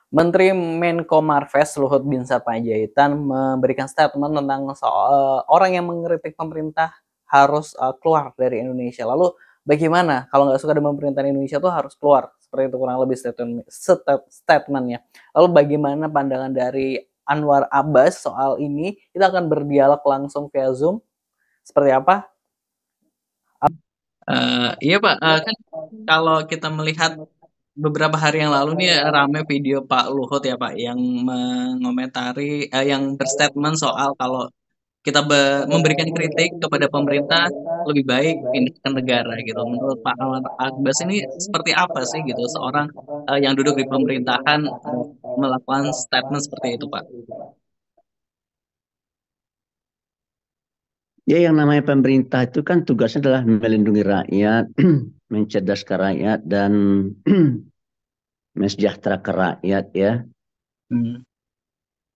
Menteri Menko Marves Luhut Binsar Panjaitan memberikan statement tentang soal orang yang mengkritik pemerintah harus keluar dari Indonesia. Lalu bagaimana kalau nggak suka dengan pemerintahan Indonesia tuh harus keluar? Seperti itu kurang lebih statementnya. Lalu bagaimana pandangan dari Anwar Abbas soal ini? Kita akan berdialog langsung via Zoom. Seperti apa? Iya Pak, kan kalau kita melihat beberapa hari yang lalu nih rame video Pak Luhut ya Pak yang mengomentari, yang berstatement soal kalau kita memberikan kritik kepada pemerintah lebih baik pindah ke negara gitu. Menurut Pak Anwar Abbas ini seperti apa sih gitu seorang yang duduk di pemerintahan melakukan statement seperti itu Pak? Ya, yang namanya pemerintah itu kan tugasnya adalah melindungi rakyat, mencerdaskan rakyat, dan mensejahterakan rakyat ya. Hmm.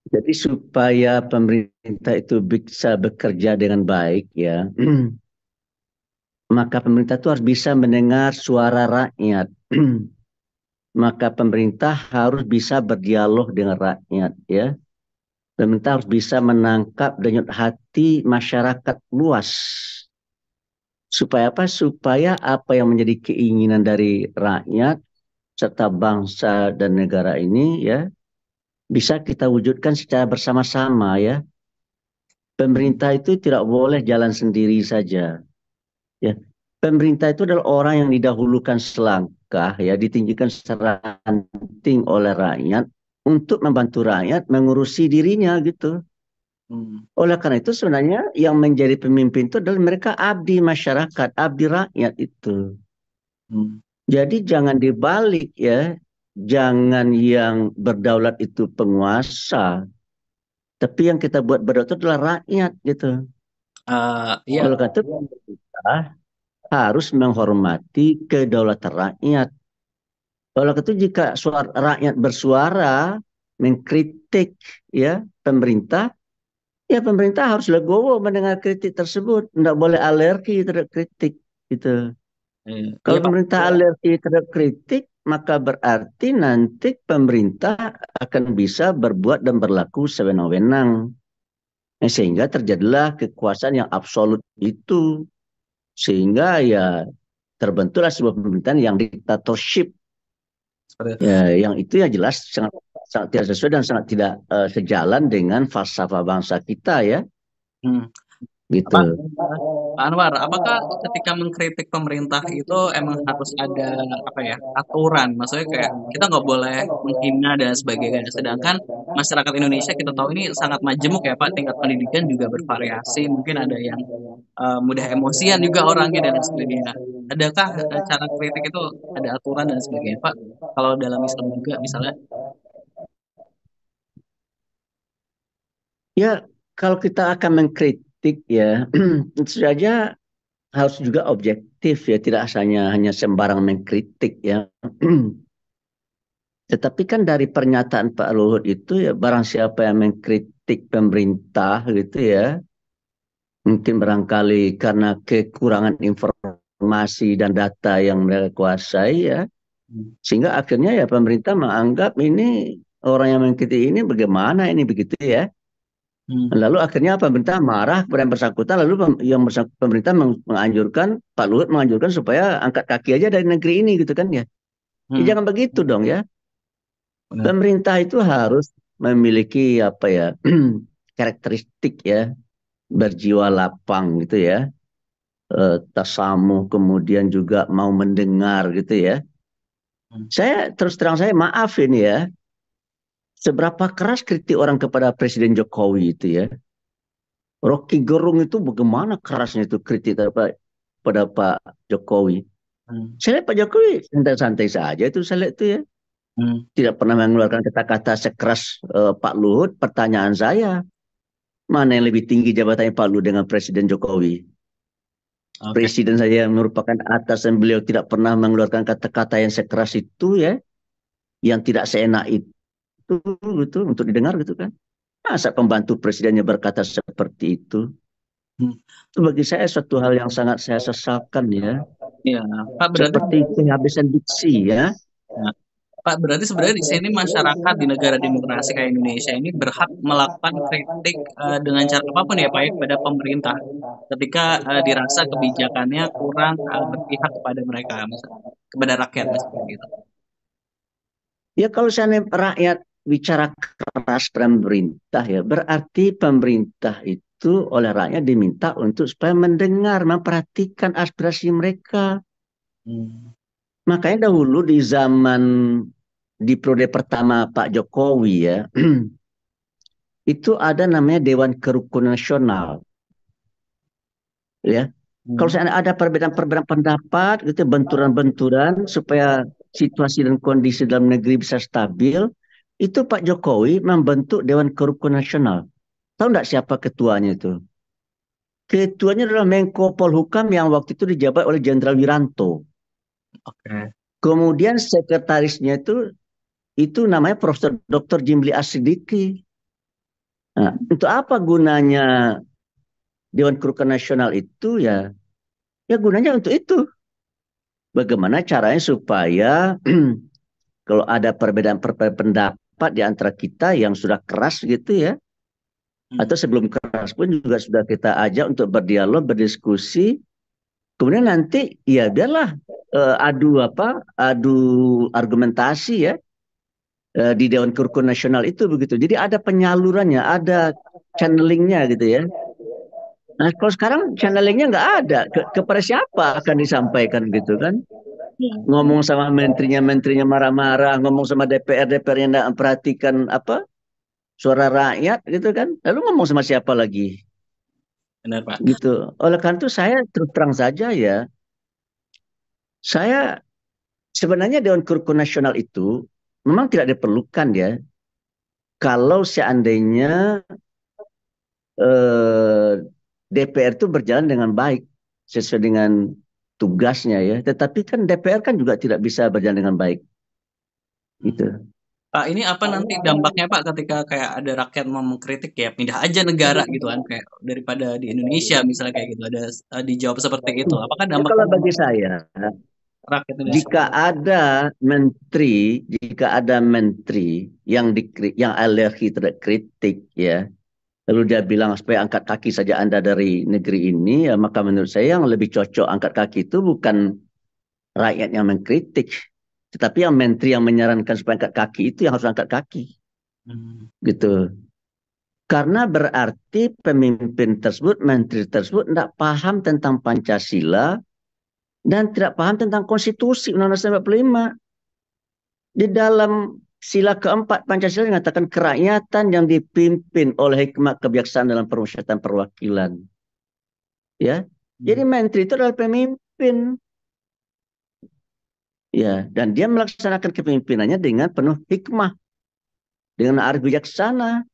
Jadi supaya pemerintah itu bisa bekerja dengan baik ya, maka pemerintah itu harus bisa mendengar suara rakyat. Maka pemerintah harus bisa berdialog dengan rakyat ya. Pemerintah harus bisa menangkap denyut hati masyarakat luas. Supaya apa? Supaya apa yang menjadi keinginan dari rakyat serta bangsa dan negara ini ya bisa kita wujudkan secara bersama-sama ya. Pemerintah itu tidak boleh jalan sendiri saja ya. Pemerintah itu adalah orang yang didahulukan selangkah ya, ditinggikan seranting oleh rakyat untuk membantu rakyat mengurusi dirinya gitu. Hmm. Oleh karena itu sebenarnya yang menjadi pemimpin itu adalah mereka abdi masyarakat, abdi rakyat itu. Hmm. Jadi jangan dibalik ya. Jangan yang berdaulat itu penguasa. Tapi yang kita buat berdaulat itu adalah rakyat gitu. Iya. Oleh karena itu pemerintah harus menghormati kedaulatan rakyat. Oleh karena itu jika suara rakyat bersuara mengkritik ya pemerintah, ya pemerintah harus legowo mendengar kritik tersebut. Tidak boleh alergi terhadap kritik gitu. Iya Kalau Pak. pemerintah alergi terhadap kritik, maka berarti nanti pemerintah akan bisa berbuat dan berlaku sewenang-wenang. Sehingga terjadilah kekuasaan yang absolut itu. Sehingga ya terbentuklah sebuah pemerintahan yang diktatorship. Seperti itu. Ya, yang itu ya jelas sangat, sangat tidak sesuai dan sangat tidak sejalan dengan falsafah bangsa kita ya. Hmm. Gitu. Pak, Pak Anwar, apakah ketika mengkritik pemerintah itu emang harus ada apa ya aturan? Maksudnya kayak kita nggak boleh menghina dan sebagainya. Sedangkan masyarakat Indonesia kita tahu ini sangat majemuk ya Pak, tingkat pendidikan juga bervariasi. Mungkin ada yang mudah emosian juga orangnya dan lain sebagainya. Adakah cara kritik itu ada aturan dan sebagainya Pak? Kalau dalam Islam juga misalnya. Ya, kalau kita akan mengkritik ya, tentu saja harus juga objektif ya, tidak hanya sembarang mengkritik ya. Tetapi kan dari pernyataan Pak Luhut itu ya barang siapa yang mengkritik pemerintah gitu ya, mungkin barangkali karena kekurangan informasi dan data yang mereka kuasai ya, Hmm. sehingga akhirnya ya pemerintah menganggap ini orang yang mengkritik ini bagaimana ini begitu ya. Hmm. Lalu akhirnya pemerintah marah kepada yang bersangkutan, lalu pemerintah menganjurkan, Pak Luhut menganjurkan supaya angkat kaki aja dari negeri ini gitu kan ya. Ya Hmm. jangan begitu dong ya. Benar. Pemerintah itu harus memiliki apa ya karakteristik ya berjiwa lapang gitu ya, tasamuh kemudian juga mau mendengar gitu ya. Hmm. Saya terus terang saya maaf ini ya, seberapa keras kritik orang kepada Presiden Jokowi itu ya. Rocky Gerung itu bagaimana kerasnya itu kritik pada Pak Jokowi. Hmm. Saya lihat Pak Jokowi santai-santai saja itu saya lihat itu ya. Hmm. Tidak pernah mengeluarkan kata-kata sekeras Pak Luhut. Pertanyaan saya, mana yang lebih tinggi jabatannya Pak Luhut dengan Presiden Jokowi? Oke. Presiden saja yang merupakan atasan beliau tidak pernah mengeluarkan kata-kata yang sekeras itu ya, yang tidak seenak itu gitu untuk didengar gitu kan. Masa pembantu presidennya berkata seperti itu? Hmm. Itu bagi saya suatu hal yang sangat saya sesalkan ya. Iya, Pak berarti. Seperti kehabisan diksi ya. Ya. Pak, berarti sebenarnya di sini masyarakat di negara demokrasi kayak Indonesia ini berhak melakukan kritik dengan cara apapun ya Pak ya kepada pemerintah ketika dirasa kebijakannya kurang berpihak kepada mereka, kepada rakyat misalnya gitu. Ya kalau seandainya rakyat bicara keras pemerintah ya, berarti pemerintah itu oleh rakyat diminta untuk supaya mendengar, memperhatikan aspirasi mereka. Hmm. Makanya dahulu di zaman di periode pertama Pak Jokowi ya, itu ada namanya Dewan Kerukunan Nasional ya. Kalau Hmm. seandainya ada perbedaan-perbedaan pendapat gitu, benturan-benturan supaya situasi dan kondisi dalam negeri bisa stabil, itu Pak Jokowi membentuk Dewan Kerukunan Nasional. Tahu nggak siapa ketuanya itu? Ketuanya adalah Menko Polhukam yang waktu itu dijabat oleh Jenderal Wiranto. Oke. Kemudian sekretarisnya itu namanya Profesor Dr. Jimli Asidiki. Nah, untuk apa gunanya Dewan Kerukunan Nasional itu ya? Ya gunanya untuk itu. Bagaimana caranya supaya kalau ada perbedaan-perbedaan pendapat di antara kita yang sudah keras gitu ya, Hmm. atau sebelum keras pun juga sudah kita ajak untuk berdialog, berdiskusi. Kemudian nanti ya biarlah adu argumentasi ya di Dewan Kerukunan Nasional itu begitu. Jadi ada penyalurannya, ada channelingnya gitu ya. Nah kalau sekarang channelingnya nggak ada, kepada siapa akan disampaikan gitu kan? Ngomong sama menterinya marah-marah, ngomong sama DPR yang nggak memperhatikan apa suara rakyat gitu kan. Lalu ngomong sama siapa lagi Benar Pak. gitu. Oleh karena itu saya terus terang saja ya, saya sebenarnya Dewan Kerukunan Nasional itu memang tidak diperlukan ya kalau seandainya eh, DPR itu berjalan dengan baik sesuai dengan tugasnya ya. Tetapi kan DPR kan juga tidak bisa berjalan dengan baik Hmm. gitu. Pak, ini apa nanti dampaknya Pak ketika kayak ada rakyat mau mengkritik ya pindah aja negara gitu kan kayak daripada di Indonesia misalnya kayak gitu ada dijawab seperti itu. Apakah Ya dampaknya kalau nanti bagi saya, rakyat Indonesia? jika ada menteri yang alergi terhadap kritik ya, lalu dia bilang supaya angkat kaki saja Anda dari negeri ini, ya maka menurut saya yang lebih cocok angkat kaki itu bukan rakyat yang mengkritik, tetapi yang menteri yang menyarankan supaya angkat kaki itu yang harus angkat kaki, Hmm. gitu. Karena berarti pemimpin tersebut, menteri tersebut tidak paham tentang Pancasila dan tidak paham tentang konstitusi Undang-Undang 45. Di dalam sila keempat Pancasila mengatakan kerakyatan yang dipimpin oleh hikmat kebijaksanaan dalam permusyawaratan perwakilan. Ya, jadi Hmm. menteri itu adalah pemimpin. Ya, dan dia melaksanakan kepemimpinannya dengan penuh hikmah, dengan arif bijaksana. Hmm.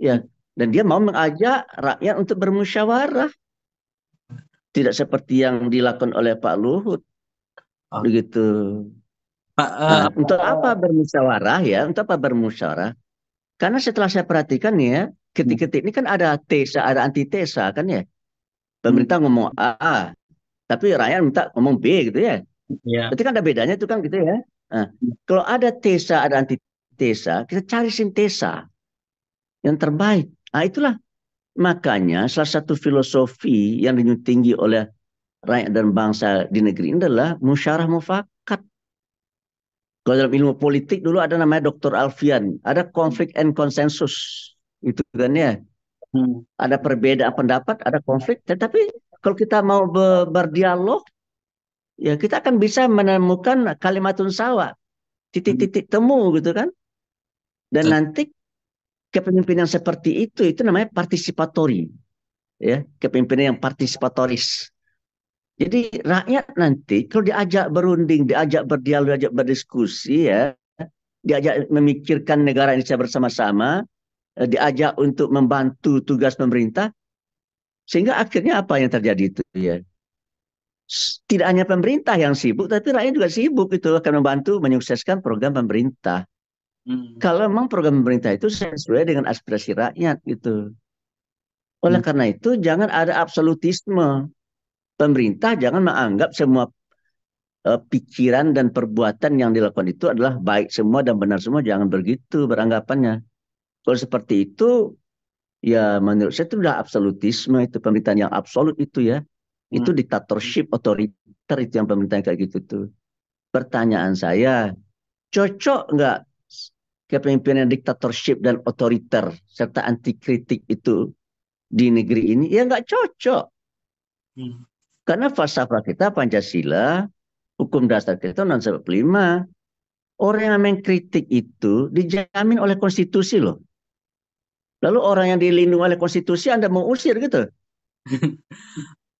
Ya, dan dia mau mengajak rakyat untuk bermusyawarah, tidak seperti yang dilakukan oleh Pak Luhut, Oh, begitu. Pak, Nah, untuk apa bermusyawarah ya? Untuk apa bermusyawarah? Karena setelah saya perhatikan ya, ketik-ketik ini kan ada tesa, ada antitesa kan ya. hmm, Pemerintah ngomong A, tapi rakyat minta ngomong B gitu ya. ya, Berarti kan ada bedanya itu kan gitu ya. Nah, kalau ada tesa, ada antitesa, kita cari sintesa yang terbaik. Nah, itulah makanya salah satu filosofi yang dijunjung tinggi oleh rakyat dan bangsa di negeri ini adalah musyawarah mufakat. Kalau dalam ilmu politik dulu ada namanya Dr. Alfian, ada konflik and konsensus. Itu kan ya. hmm, Ada perbedaan pendapat, ada konflik, tetapi kalau kita mau berdialog, ya kita akan bisa menemukan kalimatun sawa, hmm, titik-titik temu gitu kan. Dan betul. nanti kepemimpinan seperti itu namanya partisipatori, ya, kepemimpinan yang partisipatoris. Jadi rakyat nanti kalau diajak berunding, diajak berdialog, diajak berdiskusi ya, diajak memikirkan negara Indonesia bersama-sama, diajak untuk membantu tugas pemerintah, sehingga akhirnya apa yang terjadi itu ya? Tidak hanya pemerintah yang sibuk, tapi rakyat juga sibuk itu akan membantu menyukseskan program pemerintah. Hmm, Kalau memang program pemerintah itu sesuai dengan aspirasi rakyat gitu. Oleh hmm, karena itu jangan ada absolutisme. Pemerintah jangan menganggap semua pikiran dan perbuatan yang dilakukan itu adalah baik semua dan benar semua, jangan begitu beranggapannya. Kalau seperti itu, ya menurut saya itu udah absolutisme, itu pemerintahan yang absolut itu ya. Itu dictatorship, otoriter itu yang pemerintahan kayak gitu tuh. Pertanyaan saya, cocok nggak kepemimpinan dictatorship dan otoriter serta anti kritik itu di negeri ini? Ya nggak cocok. Karena falsafah kita Pancasila, hukum dasar kita Undang-Undang 45, orang yang mengkritik itu dijamin oleh konstitusi loh. Lalu orang yang dilindungi oleh konstitusi Anda mau usir gitu.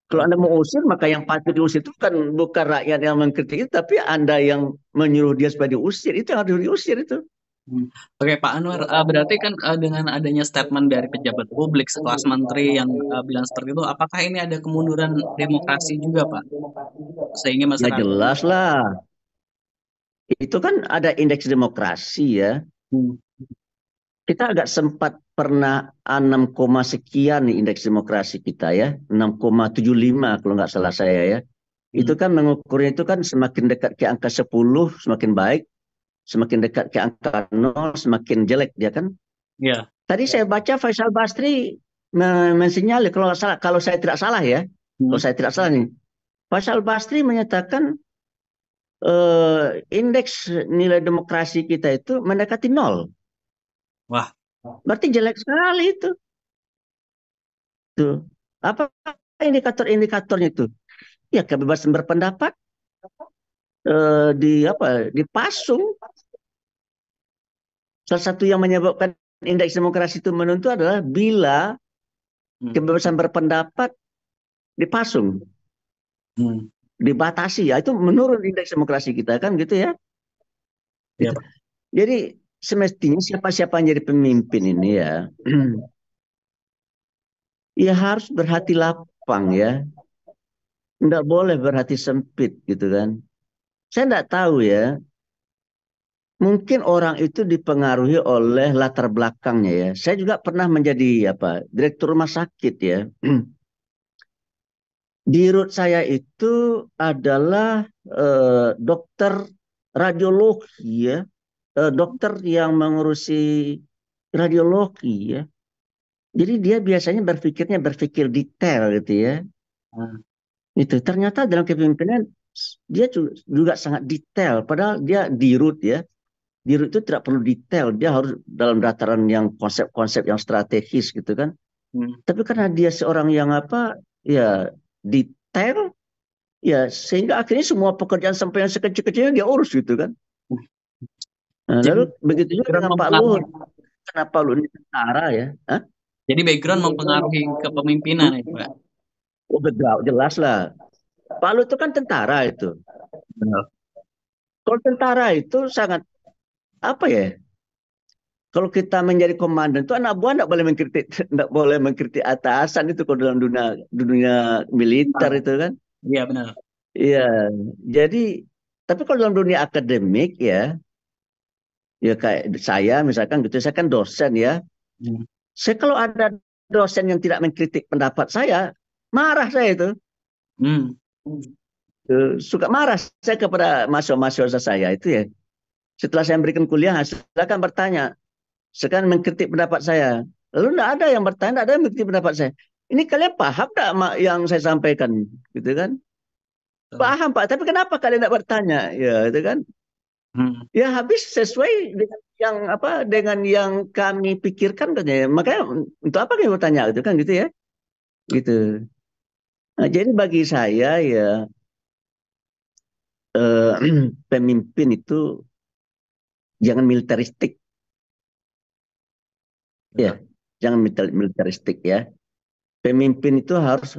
Kalau Anda mau usir, maka yang patut diusir itu kan bukan rakyat yang mengkritik itu, tapi Anda yang menyuruh dia supaya diusir. Itu yang harus diusir itu. Oke, Pak Anwar, berarti kan dengan adanya statement dari pejabat publik sekelas menteri yang bilang seperti itu, apakah ini ada kemunduran demokrasi juga, Pak? Sehingga Ya masyarakat. jelas lah. Itu kan ada indeks demokrasi ya. Hmm. Kita agak sempat pernah 6, sekian nih indeks demokrasi kita ya. 6,75 kalau nggak salah saya ya. Itu kan mengukurnya itu kan semakin dekat ke angka 10 semakin baik. Semakin dekat ke angka 0 semakin jelek dia kan. Ya. Tadi saya baca Faisal Basri mensinyalir kalau saya tidak salah ya. Kalau saya tidak salah nih. Faisal Basri menyatakan indeks nilai demokrasi kita itu mendekati 0. Wah. Berarti jelek sekali itu. Tuh. Apa indikator-indikatornya itu? Ya kebebasan berpendapat dipasung. Salah satu yang menyebabkan indeks demokrasi itu menentu adalah bila kebebasan berpendapat dipasung, dibatasi, ya itu menurun indeks demokrasi kita kan gitu ya. Ya, Gitu. Jadi semestinya siapa-siapa yang jadi pemimpin ini ya, ya harus berhati lapang ya, nggak boleh berhati sempit gitu kan. Saya nggak tahu ya, mungkin orang itu dipengaruhi oleh latar belakangnya ya. Saya juga pernah menjadi direktur rumah sakit ya. Di root saya itu adalah dokter radiologi ya, dokter yang mengurusi radiologi ya. Jadi dia biasanya berpikir detail gitu ya. Itu ternyata dalam kepemimpinan dia juga sangat detail. Padahal dia di root ya. Di root itu tidak perlu detail. Dia harus dalam dataran yang konsep-konsep yang strategis gitu kan. Tapi karena dia seorang yang ya detail, ya sehingga akhirnya semua pekerjaan sampai yang sekecil-kecilnya dia urus gitu kan. Nah, Jadi lalu begitu juga background dengan Pak mempengaruhi. Luhut. Kenapa Luhut ini tentara ya? Hah? Jadi background mempengaruhi kepemimpinan ya, Pak. Oh, betul, jelas lah. Pak Luhut itu kan tentara itu. Benar. Kalau tentara itu sangat apa ya? Kalau kita menjadi komandan itu anak buah tidak boleh mengkritik, tidak boleh mengkritik atasan itu kalau dalam dunia dunia militer itu kan. Iya benar. Iya, jadi tapi kalau dalam dunia akademik ya kayak saya misalkan gitu, saya kan dosen ya. Saya kalau ada dosen yang tidak mengkritik pendapat saya, marah saya itu. Suka marah saya kepada mahasiswa-mahasiswa saya itu ya. Setelah saya berikan kuliah, silakan bertanya. Sekarang mengkritik pendapat saya. Lalu tidak ada yang bertanya, tidak ada yang mengkritik pendapat saya. Ini kalian paham tidak yang saya sampaikan, gitu kan? Paham Pak, tapi kenapa kalian tidak bertanya? Ya, itu kan? Ya habis sesuai dengan yang kami pikirkan katanya. Makanya untuk apa kami bertanya gitu kan gitu ya. Gitu. Nah, jadi bagi saya ya pemimpin itu jangan militeristik. Ya, jangan militeristik ya. Pemimpin itu harus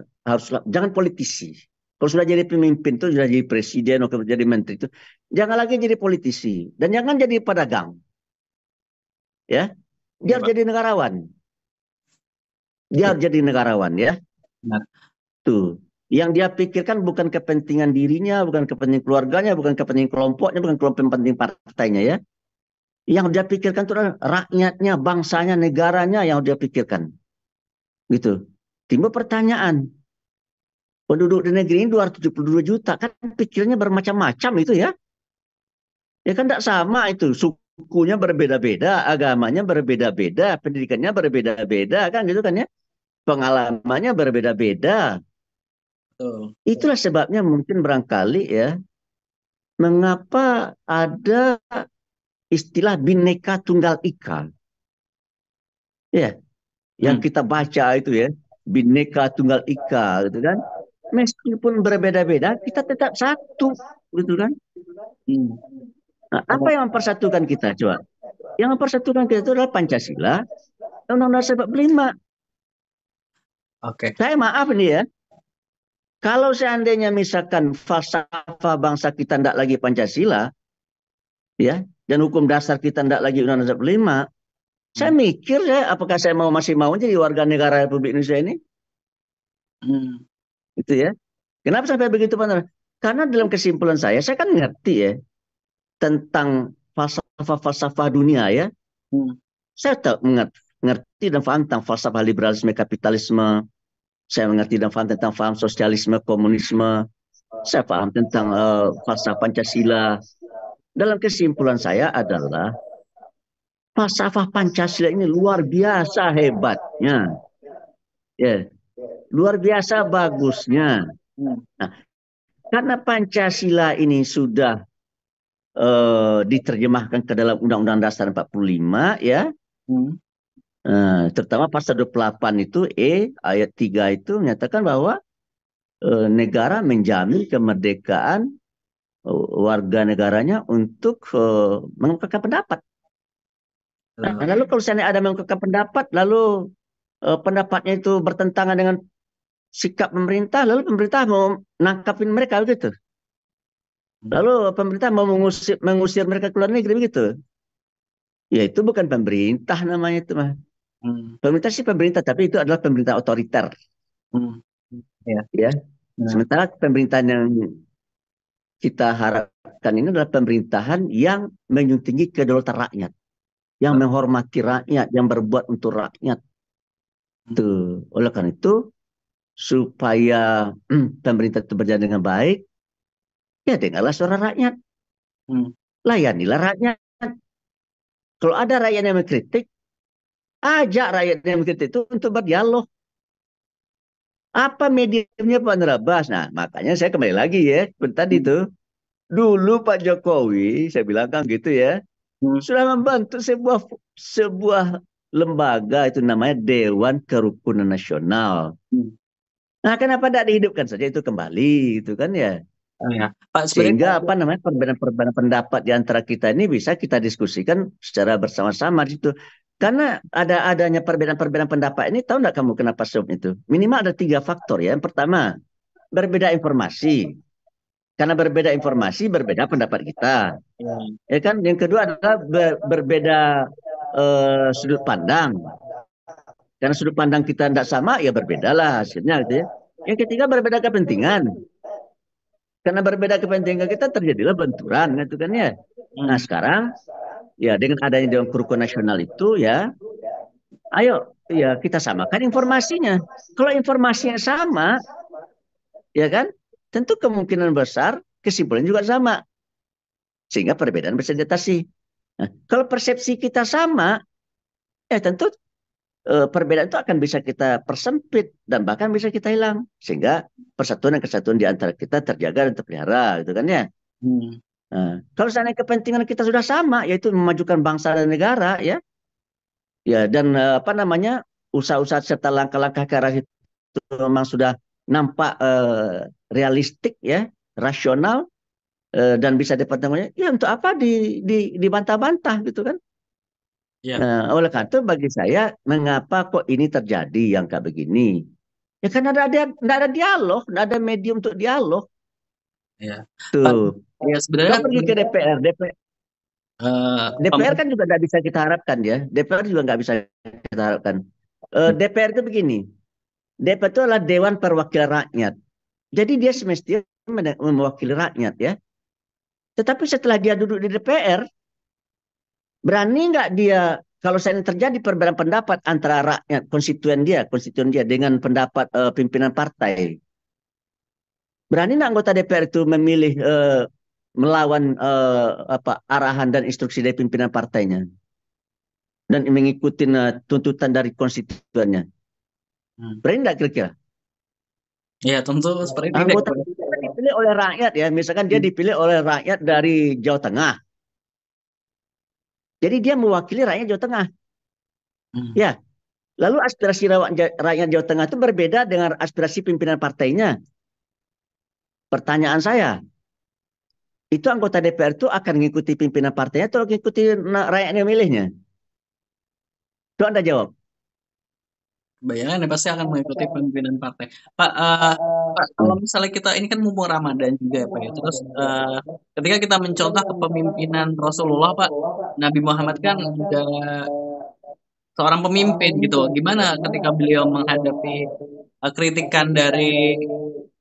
jangan politisi. Kalau sudah jadi pemimpin itu sudah jadi presiden atau jadi menteri itu jangan lagi jadi politisi dan jangan jadi pedagang. Ya. Dia harus jadi negarawan. Dia harus jadi negarawan ya. Benar. Tuh. Yang dia pikirkan bukan kepentingan dirinya, bukan kepentingan keluarganya, bukan kepentingan kelompoknya, bukan kepentingan partainya ya. Yang dia pikirkan itu adalah rakyatnya, bangsanya, negaranya yang dia pikirkan. Gitu. Timbul pertanyaan. Penduduk di negeri ini 272 juta, kan pikirnya bermacam-macam itu ya. Ya kan tidak sama itu. Sukunya berbeda-beda, agamanya berbeda-beda, pendidikannya berbeda-beda kan gitu kan ya. Pengalamannya berbeda-beda. Betul. Itulah sebabnya mungkin barangkali ya, mengapa ada istilah Bhinneka Tunggal Ika. Ya, yang Hmm. kita baca itu ya, Bhinneka Tunggal Ika gitu kan. Meskipun berbeda-beda, kita tetap satu gitu kan. Hmm. Nah, apa Oh, yang mempersatukan kita coba? Yang mempersatukan kita itu adalah Pancasila, Undang-Undang 45. oke. Saya maaf nih ya, kalau seandainya misalkan falsafah bangsa kita tidak lagi Pancasila, ya, dan hukum dasar kita tidak lagi Undang-Undang 45, saya Hmm. mikir ya, apakah saya masih mau jadi warga negara Republik Indonesia ini? Hmm. Itu ya. Kenapa sampai begitu, Pak? Karena dalam kesimpulan saya kan ngerti ya tentang falsafah-falsafah dunia ya. Hmm. Saya tahu mengerti dan paham tentang falsafah liberalisme kapitalisme. Saya mengerti dan paham tentang paham sosialisme komunisme. Saya paham tentang falsafah Pancasila. Dalam kesimpulan saya adalah falsafah Pancasila ini luar biasa hebatnya. Ya, luar biasa bagusnya. Hmm. Nah, karena Pancasila ini sudah diterjemahkan ke dalam Undang-Undang Dasar 45 ya. Hmm. Terutama pasal 28 itu ayat 3 itu menyatakan bahwa negara menjamin kemerdekaan warga negaranya untuk mengungkapkan pendapat. Nah, Betul. lalu kalau seandainya ada mengungkapkan pendapat, lalu pendapatnya itu bertentangan dengan sikap pemerintah, lalu pemerintah mau nangkapin mereka begitu. Hmm. Lalu pemerintah mau mengusir mereka ke luar negeri begitu. Ya itu bukan pemerintah namanya itu mah. Hmm. Pemerintah sih pemerintah, tapi itu adalah pemerintah otoriter. Hmm. Ya. Ya. Nah. Sementara pemerintahan yang kita harapkan ini adalah pemerintahan yang menjunjung tinggi kedaulatan rakyat, yang menghormati rakyat, yang berbuat untuk rakyat. Hmm. Tuh. Oleh karena itu, supaya pemerintah itu berjalan dengan baik, ya dengarlah suara rakyat, Hmm. layanilah rakyat. Kalau ada rakyat yang mengkritik, ajak rakyat yang mengkritik itu untuk berdialog. Apa mediumnya Pak Nerabas? Nah, makanya saya kembali lagi ya, seperti tadi Hmm. tuh. Dulu Pak Jokowi, saya bilang kan gitu ya, Hmm. sudah membentuk sebuah lembaga itu namanya Dewan Kerukunan Nasional. Hmm. Nah, kenapa tidak dihidupkan saja itu kembali gitu kan ya? Oh, ya. Pak, sebenarnya Sehingga apa namanya perbedaan-perbedaan pendapat di antara kita ini bisa kita diskusikan secara bersama-sama di situ. Karena adanya perbedaan-perbedaan pendapat ini, tahu nggak kamu kenapa sebab itu? Minimal ada 3 faktor ya. Yang pertama, berbeda informasi. Karena berbeda informasi, berbeda pendapat kita. ya. Ya kan? Yang kedua adalah berbeda sudut pandang. Karena sudut pandang kita tidak sama, ya berbedalah hasilnya gitu ya. Yang ketiga berbeda kepentingan. Karena berbeda kepentingan kita terjadilah benturan gitu kan ya. Nah Hmm. sekarang ya dengan adanya Dewan Kerukunan Nasional itu ya, ayo ya kita samakan informasinya. Kalau informasinya sama, ya kan, tentu kemungkinan besar kesimpulan juga sama. Sehingga perbedaan bisa diatasi. Nah, kalau persepsi kita sama, ya tentu perbedaan itu akan bisa kita persempit dan bahkan bisa kita hilang sehingga persatuan dan kesatuan di antara kita terjaga dan terpelihara gitu kan ya. Hmm. Nah, kalau seandainya kepentingan kita sudah sama yaitu memajukan bangsa dan negara ya, ya dan apa namanya usaha-usaha serta langkah-langkah ke arah itu memang sudah nampak realistik ya, rasional dan bisa dipertanggungjawabkan, ya untuk apa dibantah-bantah gitu kan. Ya. Nah, oleh karena itu bagi saya, mengapa kok ini terjadi yang kayak begini? Ya karena nggak ada dialog, nggak ada medium untuk dialog. Ya. Pak, Tuh, ya sebenarnya kau kan pergi ke DPR, DPR kan pemerintah. juga nggak bisa kita harapkan ya. DPR juga nggak bisa kita harapkan. DPR itu begini, DPR itu adalah Dewan Perwakilan Rakyat. Jadi dia semestinya mewakili rakyat ya. Tetapi setelah dia duduk di DPR, berani nggak dia kalau saya terjadi perbedaan pendapat antara rakyat konstituen dia dengan pendapat pimpinan partai, Berani nggak anggota DPR itu memilih melawan arahan dan instruksi dari pimpinan partainya dan mengikuti tuntutan dari konstituennya? Hmm. Berani nggak kira-kira? Ya tentu seperti tidak. Anggota DPR kan dipilih oleh rakyat ya, misalkan dia Hmm. dipilih oleh rakyat dari Jawa Tengah, jadi dia mewakili rakyat Jawa Tengah. Hmm. Ya, lalu aspirasi rakyat Jawa Tengah itu berbeda dengan aspirasi pimpinan partainya. Pertanyaan saya, itu anggota DPR itu akan mengikuti pimpinan partainya atau mengikuti rakyat yang milihnya? Itu Anda jawab. Bayangan ya pasti akan mengikuti pimpinan partai. Pak, Pak, kalau Hmm. misalnya kita ini kan mumpung Ramadan juga ya Pak ya. Terus ketika kita mencontoh kepemimpinan Rasulullah Pak, Nabi Muhammad kan juga seorang pemimpin gitu. Gimana ketika beliau menghadapi kritikan dari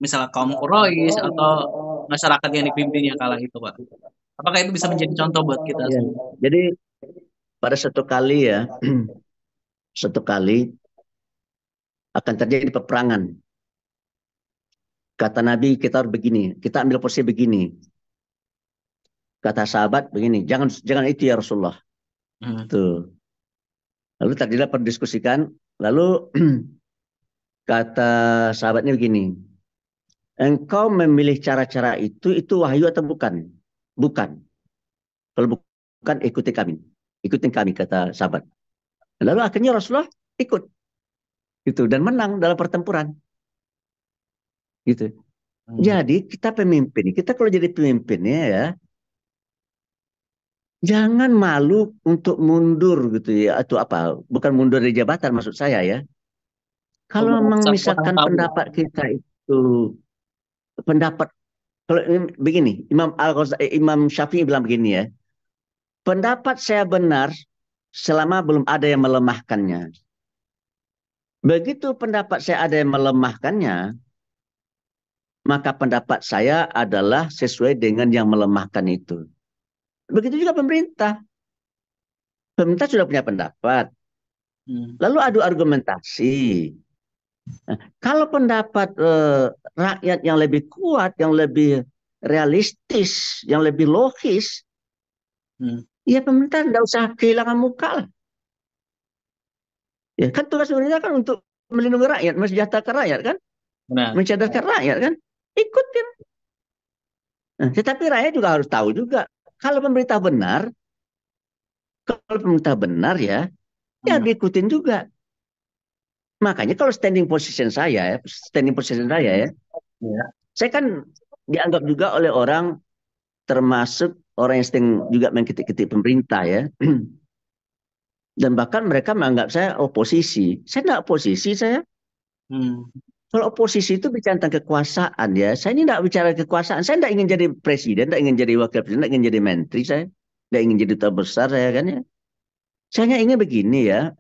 misalnya kaum Quraisy atau masyarakat yang dipimpinnya kala itu Pak? Apakah itu bisa menjadi contoh buat kita Ya. semua? Jadi pada satu kali ya, satu kali akan terjadi peperangan. Kata Nabi kita harus begini, kita ambil posisi begini. Kata sahabat begini, jangan jangan itu ya Rasulullah. Hmm. Tuh. Lalu terjadilah perdiskusikan. Lalu kata sahabatnya begini, engkau memilih cara-cara itu wahyu atau bukan? Bukan. Kalau bukan, ikuti kami. Ikutin kami, kata sahabat. Lalu akhirnya Rasulullah ikut. Gitu, dan menang dalam pertempuran. Gitu. Hmm. Jadi kita pemimpin, kita kalau jadi pemimpinnya ya, jangan malu untuk mundur gitu ya. Atau apa, bukan mundur dari jabatan maksud saya ya. Kalau memang Merasa kurang misalkan tahu. pendapat kita itu, pendapat, kalau begini, Imam Syafi'i bilang begini ya, pendapat saya benar selama belum ada yang melemahkannya. Begitu pendapat saya ada yang melemahkannya, maka pendapat saya adalah sesuai dengan yang melemahkan itu. Begitu juga pemerintah. Pemerintah sudah punya pendapat. Hmm. Lalu adu argumentasi. Nah, kalau pendapat rakyat yang lebih kuat, yang lebih realistis, yang lebih logis, Hmm. ya pemerintah tidak usah kehilangan muka lah. Ya kan tugas pemerintah kan untuk melindungi rakyat, mensejahterakan rakyat kan, Benar. mencerdaskan rakyat kan, ikutin. Nah, tetapi rakyat juga harus tahu juga kalau pemerintah benar, kalau pemerintah benar ya, ya Hmm. diikutin juga. Makanya kalau standing position saya ya, Ya. saya kan dianggap juga oleh orang termasuk orang yang sering juga mengkritik-kritik pemerintah ya. Dan bahkan mereka menganggap saya oposisi. Saya tidak oposisi saya. Hmm. Kalau oposisi itu bicara tentang kekuasaan ya. Saya ini tidak bicara kekuasaan. Saya tidak ingin jadi presiden, tidak ingin jadi wakil presiden, tidak ingin jadi menteri saya. Tidak ingin jadi duta besar saya kan ya. Saya hanya ingin begini ya.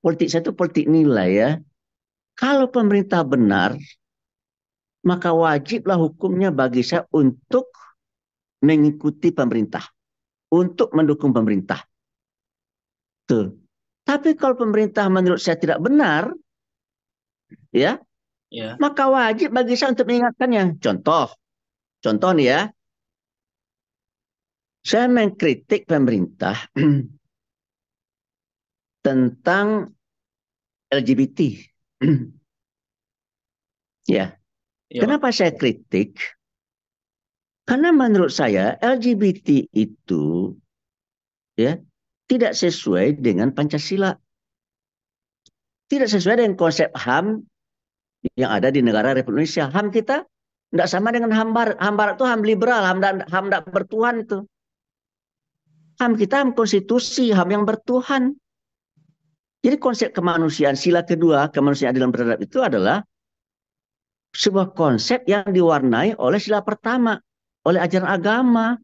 Politik saya itu politik nilai ya. Kalau pemerintah benar, maka wajiblah hukumnya bagi saya untuk mengikuti pemerintah, untuk mendukung pemerintah. Tuh. Tapi kalau pemerintah menurut saya tidak benar, ya, Ya. maka wajib bagi saya untuk mengingatkannya. Contoh nih ya, saya mengkritik pemerintah tentang LGBT. Ya, Iya Pak. kenapa saya kritik? Karena menurut saya LGBT itu ya tidak sesuai dengan Pancasila, tidak sesuai dengan konsep HAM yang ada di negara Republik Indonesia. HAM kita tidak sama dengan HAM Barat. HAM Barat itu HAM liberal, HAM tidak bertuhan itu. HAM kita HAM konstitusi, HAM yang bertuhan. Jadi konsep kemanusiaan, sila kedua, kemanusiaan dalam beradab itu adalah sebuah konsep yang diwarnai oleh sila pertama, oleh ajaran agama.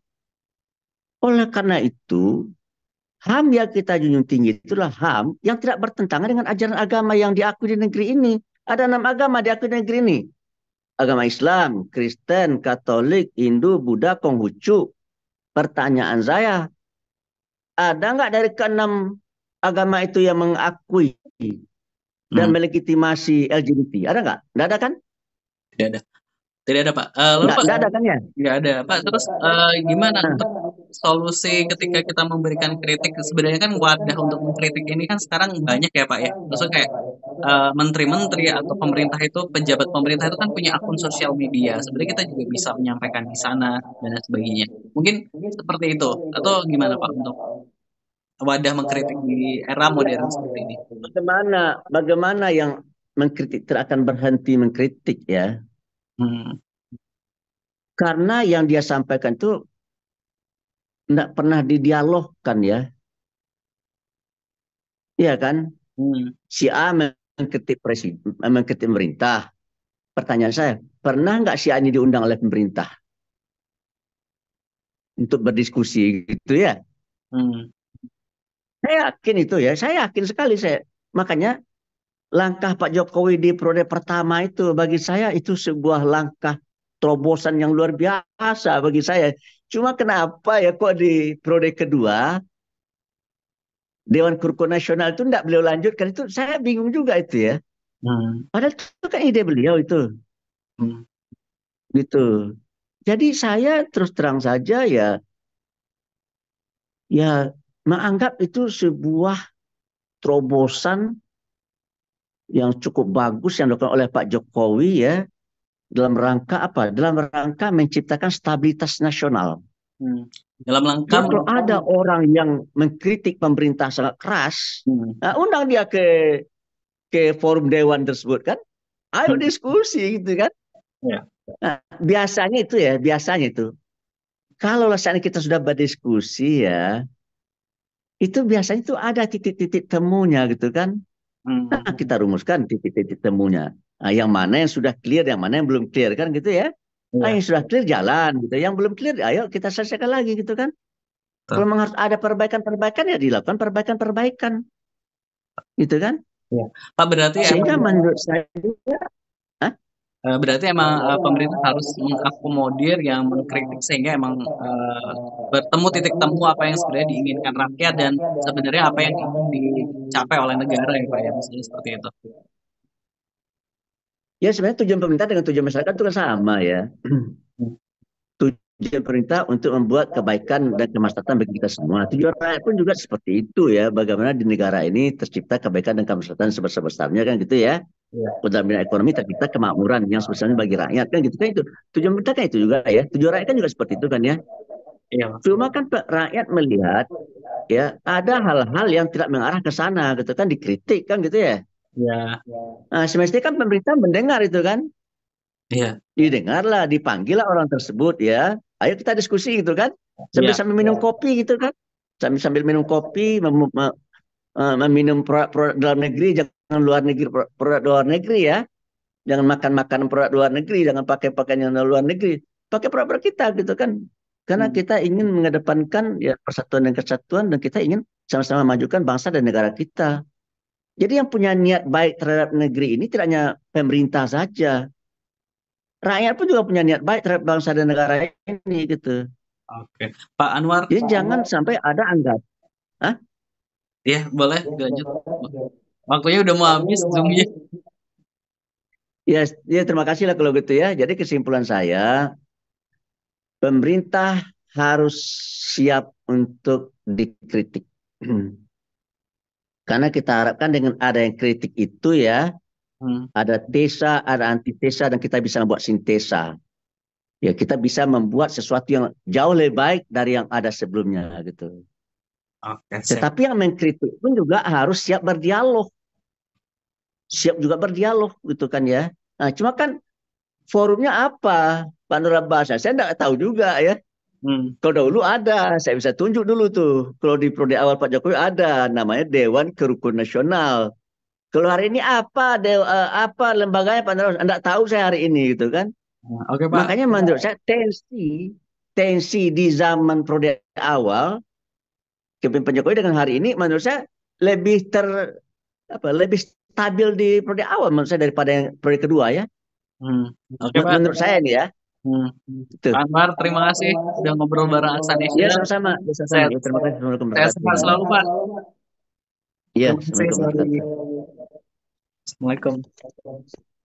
Oleh karena itu, HAM yang kita junjung tinggi itulah HAM yang tidak bertentangan dengan ajaran agama yang diakui di negeri ini. Ada 6 agama diakui di negeri ini. Agama Islam, Kristen, Katolik, Hindu, Buddha, Konghucu. Pertanyaan saya, ada nggak dari keenam agama itu yang mengakui dan Hmm. melegitimasi LGBT? Ada nggak? Nggak ada kan? Tidak ada. Tidak ada Pak. Lalu Pak, Nggak ada kan ya? nggak ada Pak. Terus gimana Nah, untuk solusi ketika kita memberikan kritik? Sebenarnya kan wadah untuk mengkritik ini kan sekarang banyak ya Pak ya. Maksudnya kayak menteri-menteri atau pemerintah itu, pejabat pemerintah itu kan punya akun sosial media. Sebenarnya kita juga bisa menyampaikan di sana dan lain sebagainya. Mungkin seperti itu. Atau gimana Pak untuk wadah mengkritik di era modern seperti ini? bagaimana yang mengkritik tidak akan berhenti mengkritik ya? Hmm. Karena yang dia sampaikan itu tidak pernah didialogkan ya. Iya kan? Hmm. Si A mengkritik presiden, mengkritik pemerintah. Pertanyaan saya, pernah nggak si A ini diundang oleh pemerintah untuk berdiskusi gitu ya? Hmm. Saya yakin itu ya, saya yakin sekali saya. Makanya langkah Pak Jokowi di periode pertama itu bagi saya itu sebuah langkah terobosan yang luar biasa bagi saya. Cuma kenapa ya kok di periode kedua Dewan Kerukunan Nasional itu tidak beliau lanjutkan itu saya bingung juga itu ya. Hmm. Padahal itu kan ide beliau itu Hmm. gitu. Jadi saya terus terang saja ya menganggap itu sebuah terobosan yang cukup bagus yang dilakukan oleh Pak Jokowi ya dalam rangka apa? Dalam rangka menciptakan stabilitas nasional. Hmm. Dalam langkah Jadi kalau ada orang yang mengkritik pemerintah sangat keras, hmm. nah, undang dia ke forum dewan tersebut kan, ayo Hmm. diskusi gitu kan. Ya. Nah, biasanya itu. Kalau misalnya kita sudah berdiskusi ya, itu biasanya itu ada titik-titik temunya gitu kan. Hmm. Nah, kita rumuskan titik-titik temunya. Nah, yang mana yang sudah clear, yang mana yang belum clear kan gitu ya. Nah, Iya. yang sudah clear jalan gitu. Yang belum clear, ayo kita selesaikan lagi gitu kan. Kalau Betul. memang harus ada perbaikan-perbaikan ya dilakukan perbaikan-perbaikan gitu kan. Iya. Pak berarti emang Sehingga menurut saya, Hah? berarti emang pemerintah harus mengakomodir yang mengkritik sehingga emang bertemu titik temu apa yang sebenarnya diinginkan rakyat dan sebenarnya apa yang ingin dicapai oleh negara ya Pak ya, misalnya seperti itu. Ya sebenarnya tujuan pemerintah dengan tujuan masyarakat itu kan sama ya. Hmm. Tujuan pemerintah untuk membuat kebaikan dan kemaslahatan bagi kita semua. Tujuan rakyat pun juga seperti itu ya. Bagaimana di negara ini tercipta kebaikan dan kemaslahatan sebesar-besarnya kan gitu ya. Iya. Dalam bidang ekonomi tercipta kemakmuran yang sebesarnya bagi rakyat kan gitu kan itu. Tujuan pemerintah kan itu juga ya. Tujuan rakyat kan juga seperti itu kan ya. Iya Pak. Cuma kan rakyat melihat ya ada hal-hal yang tidak mengarah ke sana gitu kan dikritik kan gitu ya. Iya. Nah, semestinya kan pemerintah mendengar itu kan. Iya. Didengarlah, dipanggillah orang tersebut ya. Ayo kita diskusi gitu kan. Sambil Iya. sambil minum kopi gitu kan. Sambil sambil minum kopi, meminum produk dalam negeri, jangan luar negeri, produk luar negeri ya. Jangan makan makanan produk luar negeri, jangan pakai pakaian yang luar negeri. Pakai produk kita gitu kan. Karena Hmm. kita ingin mengedepankan ya persatuan dan kesatuan dan kita ingin sama-sama majukan bangsa dan negara kita. Jadi yang punya niat baik terhadap negeri ini tidak hanya pemerintah saja, rakyat pun juga punya niat baik terhadap bangsa dan negara ini gitu. Oke. Pak Anwar, Jadi jangan sampai ada anggap, ah, ya boleh dilanjut. Waktunya udah mau habis Zoom-nya. ya, ya terima kasih lah kalau gitu ya. Jadi kesimpulan saya, pemerintah harus siap untuk dikritik. Karena kita harapkan dengan ada yang kritik itu ya, Hmm. ada tesa, ada antitesa, dan kita bisa membuat sintesa. Ya kita bisa membuat sesuatu yang jauh lebih baik dari yang ada sebelumnya gitu. Oke, siap. Tetapi yang mengkritik pun juga harus siap berdialog. Siap juga berdialog gitu kan ya. Nah, cuma kan forumnya apa? Pak Nur Abbas, saya tidak tahu juga ya. Hmm. Kalau dahulu ada, saya bisa tunjuk dulu tuh. Kalau di periode awal Pak Jokowi ada, namanya Dewan Kerukunan Nasional. Kalau hari ini apa lembaganya Pak Nur Abbas? Tidak tahu saya hari ini gitu kan. Nah, oke Pak. Makanya menurut saya tensi di zaman periode awal kepemimpinan Jokowi dengan hari ini menurut saya lebih lebih stabil di periode awal menurut saya daripada yang periode kedua ya. Hmm. Oke Pak. Menurut saya nih ya. Hmm. Itu. Pak Anwar, terima kasih udah ngobrol bareng Ya Aksanesia. sama-sama. Ya, sama-sama. Saya Ya, terima kasih. Assalamualaikum saya warahmatullahi sehat selalu Pak. wabarakatuh. Ya, Terima kasih Assalamualaikum sekali warahmatullahi lagi. wabarakatuh. Assalamualaikum.